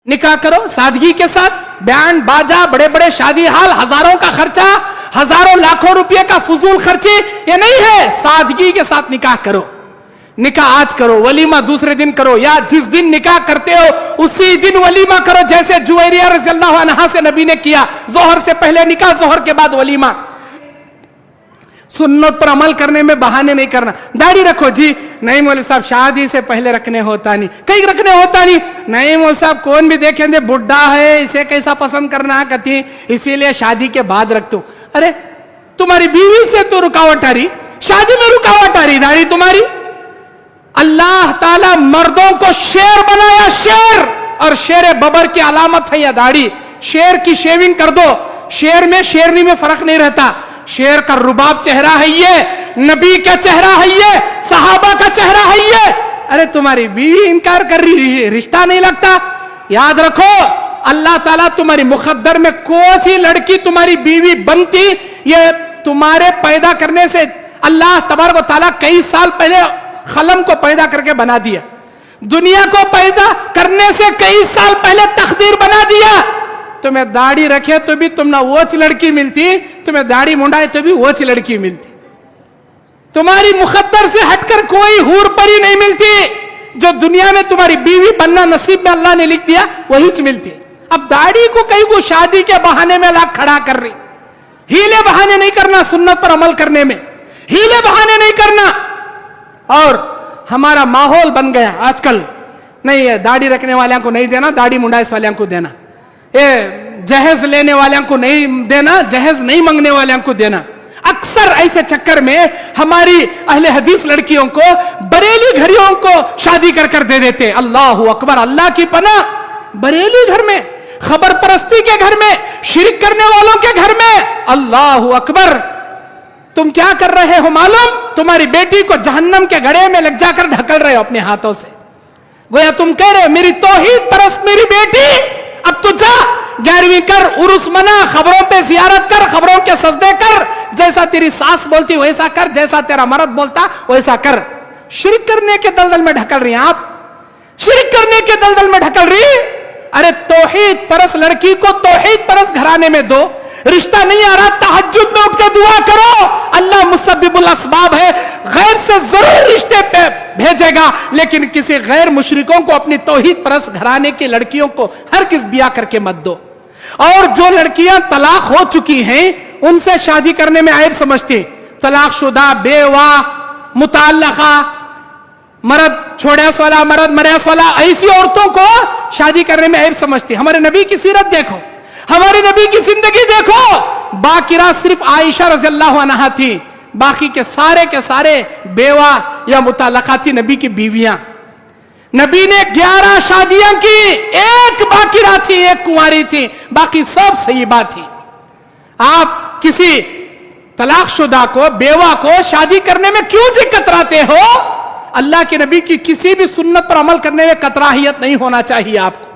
نکاح کرو سادگی کے ساتھ, بیان باجا, بڑے بڑے شادی حال, ہزاروں کا خرچہ, ہزاروں لاکھوں روپے کا فضول خرچی, یہ نہیں ہے. سادگی کے ساتھ نکاح کرو. نکاح آج کرو, ولیمہ دوسرے دن کرو, یا جس دن نکاح کرتے ہو اسی دن ولیمہ کرو, جیسے جویریہ رضی اللہ عنہا سے نبی نے کیا. ظہر سے پہلے نکاح, ظہر کے بعد ولیمہ. سنت پر عمل کرنے میں بہانے نہیں کرنا. داڑھی رکھو جی, نہیں مولوی صاحب شادی سے پہلے رکھنے ہوتا نہیں, کہیں رکھنے ہوتا نہیں. نہیں مولوی صاحب کون بھی دیکھیں گے بڈھا ہے, اسے کیسا پسند کرنا کہتی, اسی لیے شادی کے بعد رکھ دو. ارے تمہاری بیوی سے تو رکاوٹ آ رہی, شادی میں رکاوٹ آ رہی داڑھی تمہاری. اللہ تعالیٰ مردوں کو شیر بنایا, شیر, اور شیر ببر کی علامت ہے یہ داڑھی. شیر کی شیونگ کر دو, شیر میں شیرنی میں فرق نہیں رہتا. شیر کا رباب چہرہ ہے یہ, نبی کا چہرہ ہے یہ, صحابہ کا چہرہ ہے یہ. ارے تمہاری بیوی انکار کر رہی ہے, رشتہ نہیں لگتا. یاد رکھو اللہ تعالیٰ تمہاری مقدر میں کوئی سی لڑکی تمہاری بیوی بنتی, یہ تمہارے پیدا کرنے سے اللہ تبارک و تعالیٰ کئی سال پہلے قلم کو پیدا کر کے بنا دیا. دنیا کو پیدا کرنے سے کئی سال پہلے تقدیر بنا دیا. تمہیں داڑھی رکھے تو بھی تم نہ وہی لڑکی ملتی, تمہیں داڑھی منڈائے تو بھی وہی لڑکی ملتی. تمہاری مقدر سے ہٹ کر کوئی حور پری نہیں ملتی. جو دنیا میں تمہاری بیوی بننا نصیب میں اللہ نے لکھ دیا وہی ملتی. اب داڑھی کو کہیں کو شادی کے بہانے میں لاکھ کھڑا کر رہی. ہیلے بہانے نہیں کرنا, سنت پر عمل کرنے میں ہیلے بہانے نہیں کرنا. اور ہمارا ماحول بن گیا آج کل, نہیں ہے داڑھی رکھنے والوں کو نہیں دینا, داڑھی منڈائس والوں کو دینا, جہیز لینے والوں کو نہیں دینا, جہیز نہیں مانگنے والوں کو دینا. اکثر ایسے چکر میں ہماری اہل حدیث لڑکیوں کو بریلی گھریوں کو شادی کر دے دیتے. اللہ اکبر, اللہ کی پناہ. بریلی گھر میں, خبر پرستی کے گھر میں, شرک کرنے والوں کے گھر میں. اللہ اکبر. تم کیا کر رہے ہو معلوم؟ تمہاری بیٹی کو جہنم کے گڑھے میں لگ جا کر ڈھکل رہے ہو اپنے ہاتھوں سے. گویا تم کہہ رہے میری توحید پرست میری بیٹی, اب تو جا 11ویں کر, عرس منا, خبروں پہ زیارت کر, خبروں کے سجدے کر, جیسا تیری ساس بولتی ویسا کر, جیسا تیرا مرد بولتا ویسا کر. شرک کرنے کے دلدل میں ڈھکل رہی ہیں آپ, شرک کرنے کے دلدل میں ڈھکل رہی. ارے توحید پرست لڑکی کو توحید پرست گھرانے میں دو. رشتہ نہیں آ رہا, تہجد میں اٹھ کے دعا کرو, اللہ مسبب الاسباب ہے, غیر سے ضرور رشتے پہ بھیجے گا. لیکن کسی غیر مشرکوں کو اپنی توحید پرست گھرانے کی لڑکیوں کو ہرگز بیاہ کر کے مت دو. اور جو لڑکیاں طلاق ہو چکی ہیں ان سے شادی کرنے میں عیب سمجھتی, طلاق شدہ, بیوہ, متعلقہ, مرد چھوڑیس والا, مرد مریس والا, ایسی عورتوں کو شادی کرنے میں عیب سمجھتی. ہمارے نبی کی سیرت دیکھو, ہمارے نبی کی زندگی دیکھو. باقرہ صرف عائشہ رضی اللہ عنہا تھی, باقی کے سارے بیوہ یا متعلقہ تھی نبی کی بیویاں. نبی نے 11 شادیاں کی, ایک باقرہ تھی, ایک کنواری تھی, باقی سب سیبہ تھی. آپ کسی طلاق شدہ کو, بیوہ کو شادی کرنے میں کیوں جی کتراتے ہو؟ اللہ کے نبی کی کسی بھی سنت پر عمل کرنے میں کتراہیت نہیں ہونا چاہیے آپ کو.